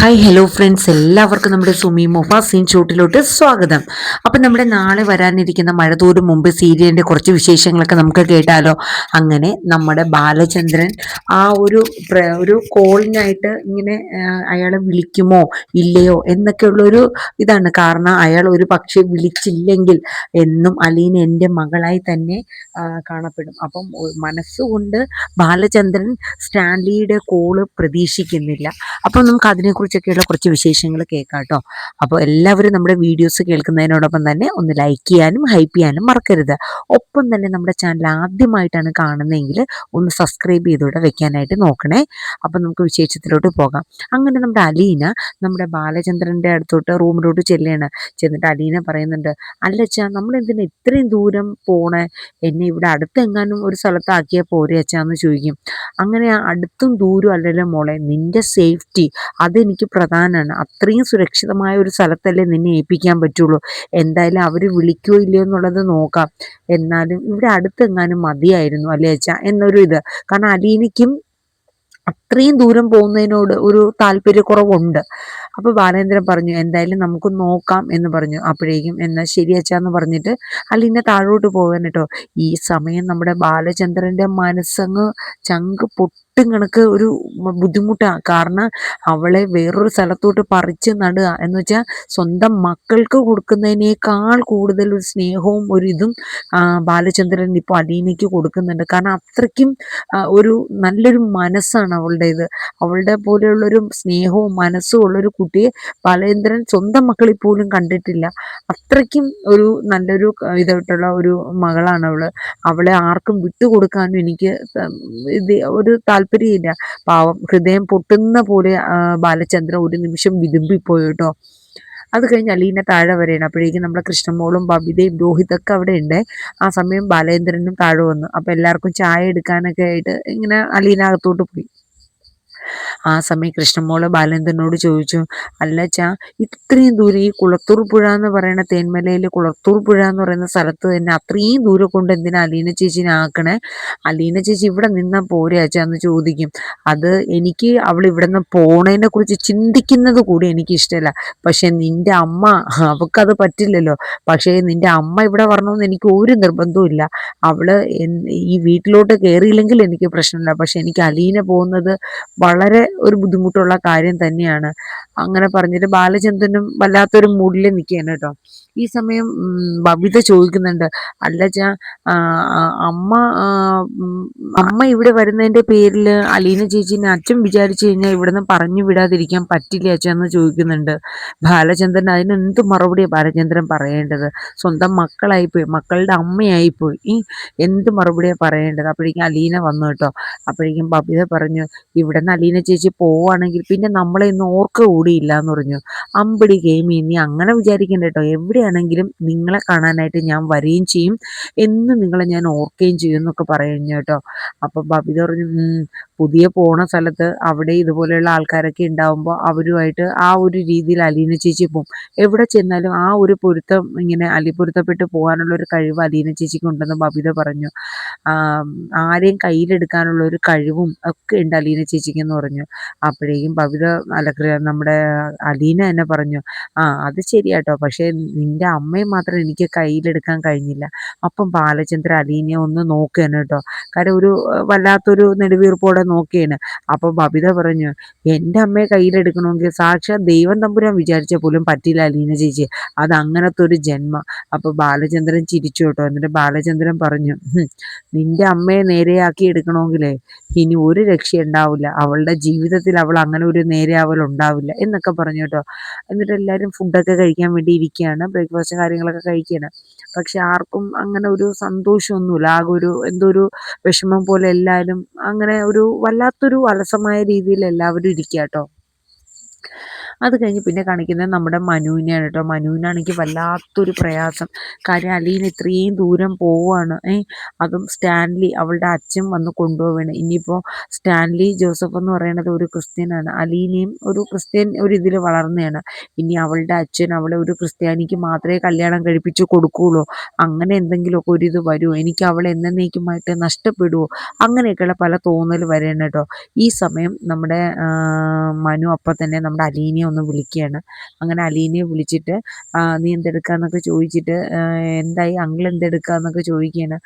Hi hello friends, എല്ലാവർക്കും നമ്മുടെ സുമി മൊഫാസിൻ ഷൂട്ടിലോട്ട് സ്വാഗതം. അപ്പം നമ്മുടെ നാളെ വരാനിരിക്കുന്ന മഴതോരും മുമ്പ് സീരിയലിൻ്റെ കുറച്ച് വിശേഷങ്ങളൊക്കെ നമുക്ക് കേട്ടാലോ. അങ്ങനെ നമ്മുടെ ബാലചന്ദ്രൻ ആ ഒരു കോളിനായിട്ട് ഇങ്ങനെ അയാളെ വിളിക്കുമോ ഇല്ലയോ എന്നൊക്കെയുള്ളൊരു ഇതാണ്. കാരണം അയാൾ ഒരു പക്ഷേ വിളിച്ചില്ലെങ്കിൽ എന്നും അലീന എൻ്റെ മകളായി തന്നെ കാണപ്പെടും. അപ്പം മനസ്സുകൊണ്ട് ബാലചന്ദ്രൻ സ്റ്റാൻലിയുടെ കോള് പ്രതീക്ഷിക്കുന്നില്ല. അപ്പോൾ നമുക്ക് അതിനെക്കുറിച്ചൊക്കെയുള്ള കുറച്ച് വിശേഷങ്ങൾ കേൾക്കാം കേട്ടോ. അപ്പോൾ എല്ലാവരും നമ്മുടെ വീഡിയോസ് കേൾക്കുന്നതിനോടൊപ്പം തന്നെ ഒന്ന് ലൈക്ക് ചെയ്യാനും ഹൈപ്പ് ചെയ്യാനും മറക്കരുത്. ഒപ്പം തന്നെ നമ്മുടെ ചാനൽ ആദ്യമായിട്ടാണ് കാണുന്നതെങ്കിൽ ഒന്ന് സബ്സ്ക്രൈബ് ചെയ്തുകൂടെ വെക്കാനായിട്ട് നോക്കണേ. അപ്പം നമുക്ക് വിശേഷത്തിലോട്ട് പോകാം. അങ്ങനെ നമ്മുടെ അലീന നമ്മുടെ ബാലചന്ദ്രൻ്റെ അടുത്തോട്ട് റൂമിലോട്ട് ചെന്നിട്ട് അലീന പറയുന്നുണ്ട്, അല്ലച്ചാ നമ്മളെന്തിനാ ഇത്രയും ദൂരം പോണേ, എന്നെ ഇവിടെ അടുത്തെങ്ങാനും ഒരു സ്ഥലത്താക്കിയാൽ പോരെ അച്ഛാന്ന് ചോദിക്കും. അങ്ങനെ അടുത്തും ദൂരം അല്ലല്ലോ മോളെ, നിൻ്റെ സേഫ്റ്റി അതെനിക്ക് പ്രധാനമാണ്. അത്രയും സുരക്ഷിതമായ ഒരു സ്ഥലത്തല്ലേ നിന്നെ ഏൽപ്പിക്കാൻ പറ്റുള്ളൂ. എന്തായാലും അവർ വിളിക്കുകയോ ഇല്ലയോ എന്നുള്ളത് നോക്കാം. എന്നാലും ഇവിടെ അടുത്തെങ്ങാനും മതിയായിരുന്നു അല്ലേ അച്ഛാ എന്നൊരു ഇത്. കാരണം അലീനയ്ക്കും അത്രയും ദൂരം പോകുന്നതിനോട് ഒരു താല്പര്യക്കുറവുണ്ട്. അപ്പോൾ ബാലേന്ദ്രൻ പറഞ്ഞു, എന്തായാലും നമുക്ക് നോക്കാം എന്ന് പറഞ്ഞു. അപ്പോഴേക്കും എന്നാൽ ശരി അച്ഛാന്ന് പറഞ്ഞിട്ട് അലീന താഴോട്ട് പോകാൻ കേട്ടോ. ഈ സമയം നമ്മുടെ ബാലചന്ദ്രൻ്റെ മനസ്സങ്ങ് ചങ്ക് പൊട്ടും കണക്ക് ഒരു ബുദ്ധിമുട്ടാണ്. കാരണം അവളെ വേറൊരു സ്ഥലത്തോട്ട് പറിച്ച് നടുക എന്ന് വെച്ചാൽ സ്വന്തം മക്കൾക്ക് കൊടുക്കുന്നതിനേക്കാൾ കൂടുതൽ ഒരു സ്നേഹവും ഒരു ഇതും ബാലചന്ദ്രൻ ഇപ്പോൾ അലീനയ്ക്ക് കൊടുക്കുന്നുണ്ട്. കാരണം അത്രയ്ക്കും ഒരു നല്ലൊരു മനസ്സാണ് അവളുടേത്. അവളുടെ പോലെയുള്ളൊരു സ്നേഹവും മനസ്സും ഉള്ളൊരു കുട്ടിയെ ബാലേന്ദ്രൻ സ്വന്തം മക്കളിൽ പോലും കണ്ടിട്ടില്ല. അത്രയ്ക്കും ഒരു നല്ലൊരു ഇതായിട്ടുള്ള ഒരു മകളാണ് അവള്. അവളെ ആർക്കും വിട്ടുകൊടുക്കാനും എനിക്ക് ഇത് ഒരു താല്പര്യമില്ല. പാവം ഹൃദയം പൊട്ടുന്ന പോലെ ബാലചന്ദ്രൻ ഒരു നിമിഷം വിതുമ്പിപ്പോയി കേട്ടോ. അത് കഴിഞ്ഞ് അലീന താഴെ വരെയാണ്. അപ്പോഴേക്കും നമ്മുടെ കൃഷ്ണമോളും ബബിതയും രോഹിതൊക്കെ അവിടെ ഉണ്ട്. ആ സമയം ബാലേന്ദ്രനും താഴെ വന്നു. അപ്പം എല്ലാവർക്കും ചായ എടുക്കാനൊക്കെ ആയിട്ട് ഇങ്ങനെ അലീന അകത്തോട്ട് പോയി. ആ സമയം കൃഷ്ണമോള് ബാലേന്ദ്രനോട് ചോദിച്ചു, അല്ലച്ചാ ഇത്രയും ദൂരം ഈ കുളത്തൂർ പുഴ എന്ന് പറയുന്ന തേന്മലയിൽ കുളത്തൂർ പുഴ എന്ന് പറയുന്ന സ്ഥലത്ത് തന്നെ അത്രയും ദൂരം കൊണ്ട് എന്തിനാ അലീന ചേച്ചിനെ ആക്കണേ? അലീന ചേച്ചി ഇവിടെ നിന്നാൽ പോരെ അച്ഛാന്ന് ചോദിക്കും. അത് എനിക്ക് അവൾ ഇവിടെ നിന്ന് പോണതിനെ കുറിച്ച് ചിന്തിക്കുന്നത് കൂടി എനിക്ക് ഇഷ്ടമല്ല. പക്ഷെ നിന്റെ അമ്മ, അവൾക്കത് പറ്റില്ലല്ലോ. പക്ഷേ നിന്റെ അമ്മ ഇവിടെ വരണമെന്ന് എനിക്ക് ഒരു നിർബന്ധവും ഇല്ല. അവള് ഈ വീട്ടിലോട്ട് കയറിയില്ലെങ്കിൽ എനിക്ക് പ്രശ്നമില്ല. പക്ഷെ എനിക്ക് അലീന പോകുന്നത് വളരെ ഒരു ബുദ്ധിമുട്ടുള്ള കാര്യം തന്നെയാണ്. അങ്ങനെ പറഞ്ഞിട്ട് ബാലചന്ദ്രനും വല്ലാത്തൊരു മൂഡിൽ നിൽക്കുകയാണ് കേട്ടോ. ഈ സമയം ബബിത ചോദിക്കുന്നുണ്ട്, അല്ലച്ചാ അമ്മ അമ്മ ഇവിടെ വരുന്നതിൻ്റെ പേരിൽ അലീന ചേച്ചീനെ അച്ഛൻ വിചാരിച്ചു കഴിഞ്ഞാൽ ഇവിടുന്ന് പറഞ്ഞു വിടാതിരിക്കാൻ പറ്റില്ല അച്ഛൻ എന്ന് ചോദിക്കുന്നുണ്ട്. ബാലചന്ദ്രൻ അതിനെന്ത് മറുപടിയാണ് ബാലചന്ദ്രൻ പറയേണ്ടത്? സ്വന്തം മക്കളായിപ്പോയി, മക്കളുടെ അമ്മയായിപ്പോയി, എന്ത് മറുപടിയാണ് പറയേണ്ടത്? അപ്പോഴേക്കും അലീന വന്നു കേട്ടോ. അപ്പോഴേക്കും ബബിത പറഞ്ഞു, ഇവിടെ നിന്ന് അലീന ചേച്ചി പോവുകയാണെങ്കിൽ പിന്നെ നമ്മളെ ഇന്ന് ഓർക്ക കൂടിയില്ല എന്ന് പറഞ്ഞു. അമ്പടി ഗെയിം, നീ അങ്ങനെ വിചാരിക്കണ്ട കേട്ടോ. എവിടെയാണെങ്കിലും നിങ്ങളെ കാണാനായിട്ട് ഞാൻ വരികയും ചെയ്യും, എന്ന് നിങ്ങളെ ഞാൻ ഓർക്കുകയും ചെയ്യും എന്നൊക്കെ പറയുന്നു കേട്ടോ. അപ്പം ബബിത പറഞ്ഞു, പുതിയ പോണ സ്ഥലത്ത് അവിടെ ഇതുപോലെയുള്ള ആൾക്കാരൊക്കെ ഉണ്ടാവുമ്പോൾ അവരുമായിട്ട് ആ ഒരു രീതിയിൽ അലീന ചേച്ചി പോകും. എവിടെ ചെന്നാലും ആ ഒരു പൊരുത്തം ഇങ്ങനെ പൊരുത്തപ്പെട്ട് പോകാനുള്ള ഒരു കഴിവ് അലീന ചേച്ചിക്ക് ഉണ്ടെന്ന് ബബിത പറഞ്ഞു. ആരെയും കയ്യിലെടുക്കാനുള്ള ഒരു കഴിവും ഒക്കെ ഉണ്ട് അലീന ചേച്ചിക്ക് എന്ന് പറഞ്ഞു. അപ്പോഴേക്കും ബബിത നമ്മുടെ അലീന തന്നെ പറഞ്ഞു, അത് ശരിയാട്ടോ, പക്ഷേ നിന്റെ അമ്മയെ മാത്രം എനിക്ക് കയ്യിലെടുക്കാൻ കഴിഞ്ഞില്ല. അപ്പം ബാലചന്ദ്ര അലീനയെ ഒന്ന് നോക്കുകയാണ് കേട്ടോ. കാര്യം ഒരു വല്ലാത്തൊരു നെടുവീർപ്പോടെ നോക്കുകയാണ്. അപ്പം ബബിത പറഞ്ഞു, എൻ്റെ അമ്മയെ കയ്യിലെടുക്കണമെങ്കിൽ സാക്ഷാತ್ ദൈവം തമ്പുരാൻ വിചാരിച്ചാൽ പോലും പറ്റില്ല അലീന ചേച്ചി, അത് അങ്ങനത്തെ ഒരു ജന്മ. അപ്പോൾ ബാലചന്ദ്രൻ ചിരിച്ചു കേട്ടോ. എന്നിട്ട് ബാലചന്ദ്രൻ പറഞ്ഞു, നിന്റെ അമ്മയെ നേരെയാക്കി എടുക്കണമെങ്കിലേ ഇനി ഒരു രക്ഷ ഉണ്ടാവില്ല, അവളുടെ ജീവിതത്തിൽ അവൾ അങ്ങനെ ഒരു നേരെയാവൽ ഉണ്ടാവില്ല എന്നൊക്കെ പറഞ്ഞു കേട്ടോ. എന്നിട്ട് എല്ലാവരും ഫുഡൊക്കെ കഴിക്കാൻ വേണ്ടി ഇരിക്കുകയാണ്, ബ്രേക്ക്ഫാസ്റ്റ് കാര്യങ്ങളൊക്കെ കഴിക്കുകയാണ്. പക്ഷെ ആർക്കും അങ്ങനെ ഒരു സന്തോഷമൊന്നുമില്ല. ആകെ ഒരു എന്തോ ഒരു വിഷമം പോലെ എല്ലാവരും അങ്ങനെ ഒരു വല്ലാത്തൊരു അലസമായ രീതിയിൽ എല്ലാവരും ഇരിക്കുക കേട്ടോ. അത് കഴിഞ്ഞ് പിന്നെ കാണിക്കുന്നത് നമ്മുടെ മനുവിനെയാണ് കേട്ടോ. മനുവിനാണെങ്കിൽ വല്ലാത്തൊരു പ്രയാസം. കാര്യം അലീന ഇത്രയും ദൂരം പോവുകയാണ്. അതും സ്റ്റാൻലി അവളുടെ അച്ഛൻ വന്ന് കൊണ്ടുപോവുകയാണ്. ഇനിയിപ്പോൾ സ്റ്റാൻലി ജോസഫ് എന്ന് പറയുന്നത് ഒരു ക്രിസ്ത്യനാണ്. അലീനയും ഒരു ക്രിസ്ത്യൻ ഒരു ഇതിൽ വളർന്നതാണ്. ഇനി അവളുടെ അച്ഛൻ അവളെ ഒരു ക്രിസ്ത്യാനിക്ക് മാത്രമേ കല്യാണം കഴിപ്പിച്ച് കൊടുക്കുകയുള്ളൂ, അങ്ങനെ എന്തെങ്കിലുമൊക്കെ ഒരിത് വരുമോ, എനിക്ക് അവളെ എന്നേക്കുമായിട്ട് നഷ്ടപ്പെടുമോ, അങ്ങനെയൊക്കെയുള്ള പല തോന്നൽ വരെയാണ് കേട്ടോ. ഈ സമയം നമ്മുടെ മനു അപ്പം തന്നെ നമ്മുടെ അലീനയെ ഒന്ന് വിളിക്കുകയാണ്. അങ്ങനെ അലീനയെ വിളിച്ചിട്ട് നീ എന്തെടുക്കാന്നൊക്കെ ചോദിച്ചിട്ട് എന്തായി അങ്കിൾ എന്തെടുക്കാന്നൊക്കെ ചോദിക്കുകയാണ്.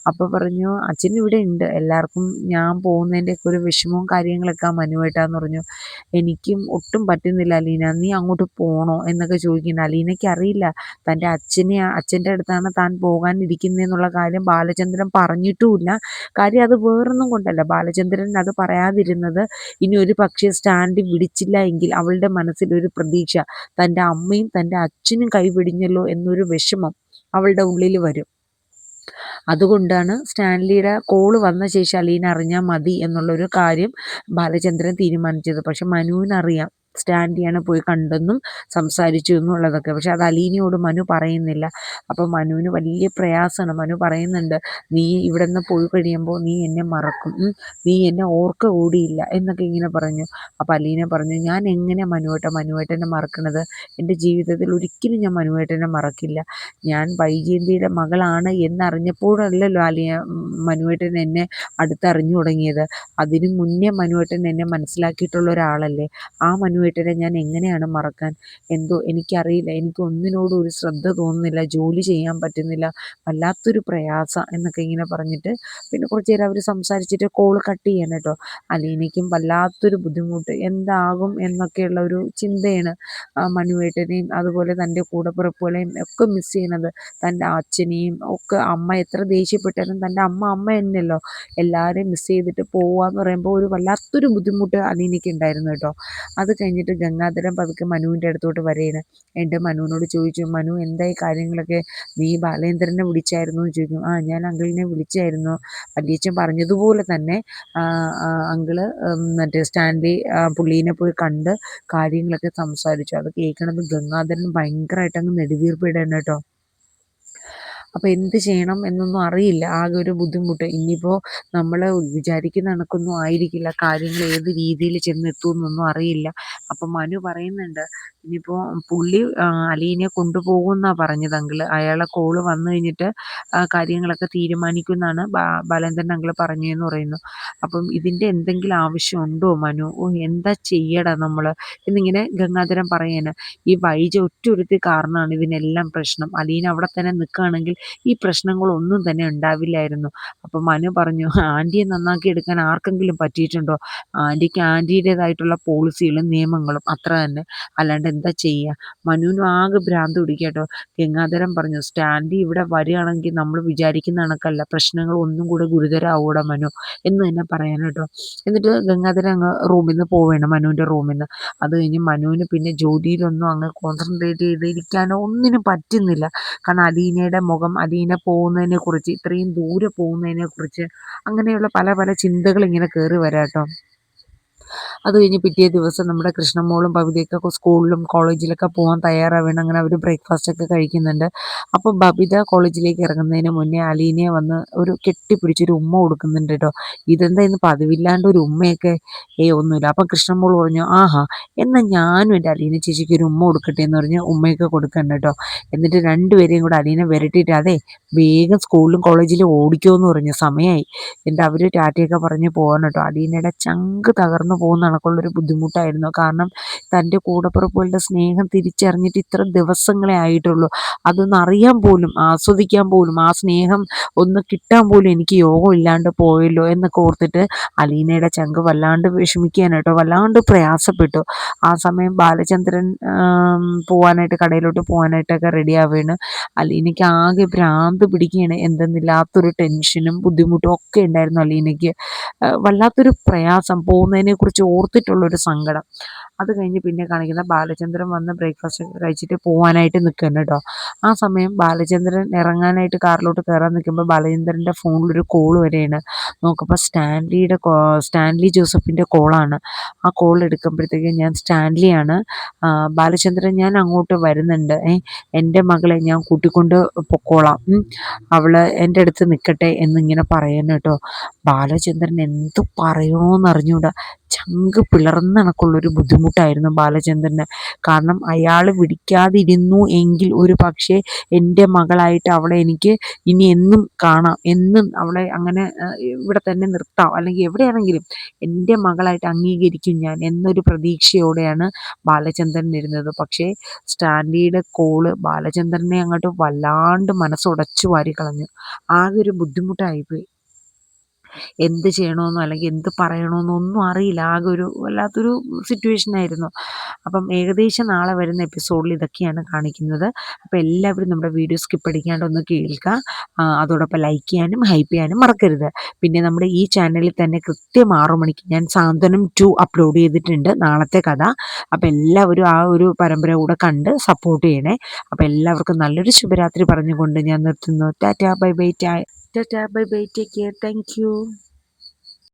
അപ്പോൾ പറഞ്ഞു അച്ഛൻ ഇവിടെ ഉണ്ട്, എല്ലാവർക്കും ഞാൻ പോകുന്നതിൻ്റെയൊക്കെ ഒരു വിഷമവും കാര്യങ്ങളൊക്കെ മനുവായിട്ടാന്ന് പറഞ്ഞു. എനിക്കും ഒട്ടും പറ്റുന്നില്ല അലീന, നീ അങ്ങോട്ട് പോകണോ എന്നൊക്കെ ചോദിക്കുന്നു. അലീനയ്ക്ക് അറിയില്ല അച്ഛൻ്റെ അടുത്താണ് താൻ പോകാനിരിക്കുന്നതെന്നുള്ള കാര്യം ബാലചന്ദ്രൻ പറഞ്ഞിട്ടുമില്ല. കാര്യം അത് വേറൊന്നും കൊണ്ടല്ല, ബാലചന്ദ്രൻ അത് പറയാതിരുന്നത് ഇനി ഒരു പക്ഷേ സ്റ്റാൻഡ് പിടിച്ചില്ല എങ്കിൽ അവളുടെ മനസ്സിലൊരു പ്രതീക്ഷ, തൻ്റെ അമ്മയും തൻ്റെ അച്ഛനും കൈപിടിഞ്ഞല്ലോ എന്നൊരു വിഷമം അവളുടെ ഉള്ളിൽ വരും. അതുകൊണ്ടാണ് സ്റ്റാൻലിയുടെ കോള് വന്ന ശേഷം അലീന അറിഞ്ഞാൽ മതി എന്നുള്ളൊരു കാര്യം ബാലചന്ദ്രൻ തീരുമാനിച്ചത്. പക്ഷെ മനുവിനറിയാം സ്റ്റാൻലിയാണ് പോയി കണ്ടെന്നും സംസാരിച്ചു എന്നുള്ളതൊക്കെ. പക്ഷെ അത് അലീനയോട് മനു പറയുന്നില്ല. അപ്പം മനുവിന് വലിയ പ്രയാസമാണ്. മനു പറയുന്നുണ്ട്, നീ ഇവിടെ നിന്ന് പോയി കഴിയുമ്പോൾ നീ എന്നെ മറക്കും, നീ എന്നെ ഓർക്ക കൂടിയില്ല എന്നൊക്കെ ഇങ്ങനെ പറഞ്ഞു. അപ്പം അലീന പറഞ്ഞു, ഞാൻ എങ്ങനെ മനുവേട്ടനെ മറക്കണത്, എൻ്റെ ജീവിതത്തിൽ ഒരിക്കലും ഞാൻ മനുവേട്ടനെ മറക്കില്ല. ഞാൻ വൈജയന്തിയുടെ മകളാണ് എന്നറിഞ്ഞപ്പോഴല്ലല്ലോ മനുവേട്ടൻ എന്നെ അടുത്തറിഞ്ഞു തുടങ്ങിയത്. അതിനു മുന്നേ മനുവേട്ടൻ എന്നെ മനസ്സിലാക്കിയിട്ടുള്ള ഒരാളല്ലേ. ആ മനുവേട്ടനെ ഞാൻ എങ്ങനെയാണ് മറക്കാൻ? എന്തോ എനിക്കറിയില്ല, എനിക്ക് ഒന്നിനോടും ഒരു ശ്രദ്ധ തോന്നുന്നില്ല, ജോലി ചെയ്യാൻ പറ്റുന്നില്ല, വല്ലാത്തൊരു പ്രയാസം എന്നൊക്കെ ഇങ്ങനെ പറഞ്ഞിട്ട് പിന്നെ കുറച്ച് നേരം അവർ സംസാരിച്ചിട്ട് കോള് കട്ട് ചെയ്യാൻ കേട്ടോ. അലീനയ്ക്കും വല്ലാത്തൊരു ബുദ്ധിമുട്ട്, എന്താകും എന്നൊക്കെയുള്ള ഒരു ചിന്തയാണ്. മനുവേട്ടനെയും അതുപോലെ തൻ്റെ കൂടപ്പിറപ്പുകളെയും ഒക്കെ മിസ് ചെയ്യുന്നത്, തൻ്റെ അച്ഛനെയും ഒക്കെ. അമ്മ എത്ര ദേഷ്യപ്പെട്ടാലും തൻ്റെ അമ്മ തന്നെയല്ലോ. എല്ലാവരെയും മിസ് ചെയ്തിട്ട് പോവാന്ന് പറയുമ്പോൾ ഒരു വല്ലാത്തൊരു ബുദ്ധിമുട്ട് അലീനയ്ക്ക് ഉണ്ടായിരുന്നു കേട്ടോ. അത് കഴിഞ്ഞിട്ട് ഗംഗാധരൻ പതുക്കെ മനുവിൻ്റെ അടുത്തോട്ട് വരികയാണ്. എൻ്റെ മനുവിനോട് ചോദിച്ചു, മനു എന്തായി കാര്യങ്ങളൊക്കെ, നീ ബാലേന്ദ്രനെ വിളിച്ചായിരുന്നു എന്ന് ചോദിക്കും. ഞാൻ അങ്കിളിനെ വിളിച്ചായിരുന്നു, വല്യച്ഛൻ പറഞ്ഞതുപോലെ തന്നെ അങ്കിള് മറ്റേ സ്റ്റാൻലി പുള്ളീനെ പോയി കണ്ട് കാര്യങ്ങളൊക്കെ സംസാരിച്ചു. അത് കേൾക്കണത് ഗംഗാധരൻ ഭയങ്കരമായിട്ട് അങ്ങ് നെടുവീർപ്പിടാണ് കേട്ടോ. അപ്പോൾ എന്ത് ചെയ്യണം എന്നൊന്നും അറിയില്ല, ആകെ ഒരു ബുദ്ധിമുട്ട്. ഇനിയിപ്പോൾ നമ്മൾ വിചാരിക്കുന്ന കണക്കൊന്നും ആയിരിക്കില്ല, കാര്യങ്ങൾ ഏത് രീതിയിൽ ചെന്നെത്തുമെന്നൊന്നും അറിയില്ല. അപ്പം മനു പറയുന്നുണ്ട്, ഇനിയിപ്പോൾ പുള്ളി അലീനയെ കൊണ്ടുപോകുമെന്നാണ് പറഞ്ഞത് അങ്കിള്. അയാളെ കോള് വന്നു കഴിഞ്ഞിട്ട് കാര്യങ്ങളൊക്കെ തീരുമാനിക്കുമെന്നാണ് ബാലേന്ദ്രൻ അങ്കിള് പറഞ്ഞതെന്ന് പറയുന്നു. അപ്പം ഇതിൻ്റെ എന്തെങ്കിലും ആവശ്യമുണ്ടോ മനു? എന്താ ചെയ്യടാ നമ്മൾ എന്നിങ്ങനെ ഗംഗാധരൻ പറയാണ്. ഈ വൈജ ഒറ്റൊരുത്തി കാരണമാണ് ഇതിനെല്ലാം പ്രശ്നം. അലീന അവിടെ തന്നെ നിൽക്കുകയാണെങ്കിൽ ഈ പ്രശ്നങ്ങളൊന്നും തന്നെ ഉണ്ടാവില്ലായിരുന്നു. അപ്പം മനു പറഞ്ഞു, ആൻറ്റിയെ നന്നാക്കി എടുക്കാൻ ആർക്കെങ്കിലും പറ്റിയിട്ടുണ്ടോ? ആൻറ്റിക്ക് ആൻറ്റിയുടേതായിട്ടുള്ള പോളിസികളും നിയമങ്ങളും അത്ര തന്നെ, അല്ലാണ്ട് എന്താ ചെയ്യുക? മനുവിനും ആകെ ഭ്രാന്ത് പിടിക്കുക കേട്ടോ. ഗംഗാധരൻ പറഞ്ഞു, സ്റ്റാൻലി ഇവിടെ വരികയാണെങ്കിൽ നമ്മൾ വിചാരിക്കുന്ന കണക്കല്ല, പ്രശ്നങ്ങൾ ഒന്നും കൂടെ ഗുരുതരമാവൂടെ മനു എന്ന് തന്നെ പറയാൻ കേട്ടോ. എന്നിട്ട് ഗംഗാധരൻ അങ്ങ് റൂമിൽ നിന്ന് പോവുകയാണ്, മനുവിൻ്റെ റൂമിൽ നിന്ന്. അത് കഴിഞ്ഞ് മനുവിന് പിന്നെ ജോലിയിലൊന്നും അങ്ങ് കോൺസെൻട്രേറ്റ് ചെയ്തിരിക്കാനോ ഒന്നിനും പറ്റുന്നില്ല. കാരണം അലീനയുടെ മുഖം, അലീന പോകുന്നതിനെക്കുറിച്ച്, ഇത്രയും ദൂരെ പോകുന്നതിനെക്കുറിച്ച് അങ്ങനെയുള്ള പല പല ചിന്തകൾ ഇങ്ങനെ കയറി വരാം കേട്ടോ. അത് കഴിഞ്ഞ് പിറ്റേ ദിവസം നമ്മുടെ കൃഷ്ണമോളും ബബിതയൊക്കെ സ്കൂളിലും കോളേജിലൊക്കെ പോകാൻ തയ്യാറാവുകയാണ്. അങ്ങനെ അവർ ബ്രേക്ക്ഫാസ്റ്റൊക്കെ കഴിക്കുന്നുണ്ട്. അപ്പോൾ ബബിത കോളേജിലേക്ക് ഇറങ്ങുന്നതിന് മുന്നേ അലീനയെ വന്ന് ഒരു കെട്ടിപ്പിടിച്ചൊരു ഉമ്മ കൊടുക്കുന്നുണ്ട് കേട്ടോ. ഇതെന്താ ഇന്ന് പതിവില്ലാണ്ട് ഒരു ഉമ്മയൊക്കെ? ഒന്നുമില്ല. അപ്പം കൃഷ്ണമോൾ പറഞ്ഞു, ആഹാ എന്നാൽ ഞാനും എൻ്റെ അലീന ചേച്ചിക്ക് ഒരു ഉമ്മ കൊടുക്കട്ടെ എന്ന് പറഞ്ഞ് ഉമ്മയൊക്കെ കൊടുക്കണ്ട കേട്ടോ. എന്നിട്ട് രണ്ടുപേരെയും കൂടെ അലീന വിരട്ടിയിട്ട്, അതെ വേഗം സ്കൂളിലും കോളേജിലും ഓടിക്കുമെന്ന് പറഞ്ഞു, സമയമായി. എന്നിട്ട് അവർ ടാറ്റയൊക്കെ പറഞ്ഞ് പോകാൻ കേട്ടോ. അലീനയുടെ ചങ്ക് തകർന്നു പോകുന്ന കണക്കുള്ളൊരു ബുദ്ധിമുട്ടായിരുന്നു. കാരണം തൻ്റെ കൂടപ്പിറപ്പുകളുടെ സ്നേഹം തിരിച്ചറിഞ്ഞിട്ട് ഇത്ര ദിവസങ്ങളെ ആയിട്ടുള്ളൂ. അതൊന്ന് അറിയാൻ പോലും, ആസ്വദിക്കാൻ പോലും, ആ സ്നേഹം ഒന്ന് കിട്ടാൻ പോലും എനിക്ക് യോഗം ഇല്ലാണ്ട് പോയല്ലോ എന്നൊക്കെ ഓർത്തിട്ട് അലീനയുടെ ചങ്ക് വല്ലാണ്ട് വിഷമിക്കാൻ കേട്ടോ, വല്ലാണ്ട് പ്രയാസപ്പെട്ടു. ആ സമയം ബാലചന്ദ്രൻ പോകാനായിട്ട്, കടയിലോട്ട് പോകാനായിട്ടൊക്കെ റെഡി ആവുകയാണ്. അലീനയ്ക്ക് ആകെ ഭ്രാന്ത് പിടിക്കുകയാണ്. എന്തെന്നില്ലാത്തൊരു ടെൻഷനും ബുദ്ധിമുട്ടും ഒക്കെ ഉണ്ടായിരുന്നു അലീനയ്ക്ക്. വല്ലാത്തൊരു പ്രയാസം, പോകുന്നതിനെക്കുറിച്ച് ഓർത്തിട്ടുള്ളൊരു സങ്കടം. അത് കഴിഞ്ഞ് പിന്നെ കാണിക്കുന്ന ബാലചന്ദ്രൻ വന്ന് ബ്രേക്ക്ഫാസ്റ്റ് ഒക്കെ കഴിച്ചിട്ട് പോകാനായിട്ട് നിൽക്കുന്നു കേട്ടോ. ആ സമയം ബാലചന്ദ്രൻ ഇറങ്ങാനായിട്ട് കാറിലോട്ട് കയറാൻ നിൽക്കുമ്പോൾ ബാലചന്ദ്രൻ്റെ ഫോണിലൊരു കോൾ വരികയാണ്. നോക്കുമ്പോൾ സ്റ്റാൻലി ജോസഫിൻ്റെ കോളാണ്. ആ കോൾ എടുക്കുമ്പോഴത്തേക്കും ഞാൻ സ്റ്റാൻലിയാണ്, ബാലചന്ദ്രൻ ഞാൻ അങ്ങോട്ട് വരുന്നുണ്ട്, എൻ്റെ മകളെ ഞാൻ കൂട്ടിക്കൊണ്ട് പൊക്കോളാം, അവള് എൻ്റെ അടുത്ത് നിൽക്കട്ടെ എന്നിങ്ങനെ പറയുന്നു കേട്ടോ. ബാലചന്ദ്രൻ എന്തു പറയണമെന്നറിഞ്ഞൂടാ. ചങ്ക് പിളർന്ന കണക്കുള്ളൊരു ബുദ്ധിമുട്ടായിരുന്നു ബാലചന്ദ്രന്. കാരണം അയാൾ വിളിക്കാതിരുന്നു എങ്കിൽ ഒരു പക്ഷേ എൻ്റെ മകളായിട്ട് അവളെ എനിക്ക് ഇനി എന്നും കാണാം, എന്നും അവളെ അങ്ങനെ ഇവിടെ തന്നെ നിർത്താം, അല്ലെങ്കിൽ എവിടെയാണെങ്കിലും എൻ്റെ മകളായിട്ട് അംഗീകരിക്കും ഞാൻ എന്നൊരു പ്രതീക്ഷയോടെയാണ് ബാലചന്ദ്രൻ ഇരുന്നത്. പക്ഷേ സ്റ്റാൻലിയുടെ കോള് ബാലചന്ദ്രനെ അങ്ങോട്ട് വല്ലാണ്ട് മനസ്സുടച്ചു വാരി കളഞ്ഞു. ആകെ ഒരു ബുദ്ധിമുട്ടായിപ്പോയി. എന്ത് ചെയ്യണമെന്നോ അല്ലെങ്കിൽ എന്ത് പറയണമെന്നോ ഒന്നും അറിയില്ല. ആകെ ഒരു വല്ലാത്തൊരു സിറ്റുവേഷനായിരുന്നു. അപ്പം ഏകദേശം നാളെ വരുന്ന എപ്പിസോഡിൽ ഇതൊക്കെയാണ് കാണിക്കുന്നത്. അപ്പോൾ എല്ലാവരും നമ്മുടെ വീഡിയോ സ്കിപ്പ് അടിക്കാണ്ട് ഒന്ന് കേൾക്കുക. അതോടൊപ്പം ലൈക്ക് ചെയ്യാനും ഹൈപ്പ് ചെയ്യാനും മറക്കരുത്. പിന്നെ നമ്മുടെ ഈ ചാനലിൽ തന്നെ കൃത്യം 6 മണിക്ക് ഞാൻ സാന്ത്വനം 2 അപ്ലോഡ് ചെയ്തിട്ടുണ്ട്, നാളത്തെ കഥ. അപ്പോൾ എല്ലാവരും ആ ഒരു പരമ്പര കൂടെ കണ്ട് സപ്പോർട്ട് ചെയ്യണേ. അപ്പോൾ എല്ലാവർക്കും നല്ലൊരു ശുഭരാത്രി പറഞ്ഞുകൊണ്ട് ഞാൻ നിർത്തുന്നു. Tata bye bye. Tata bye bye, take care, thank you.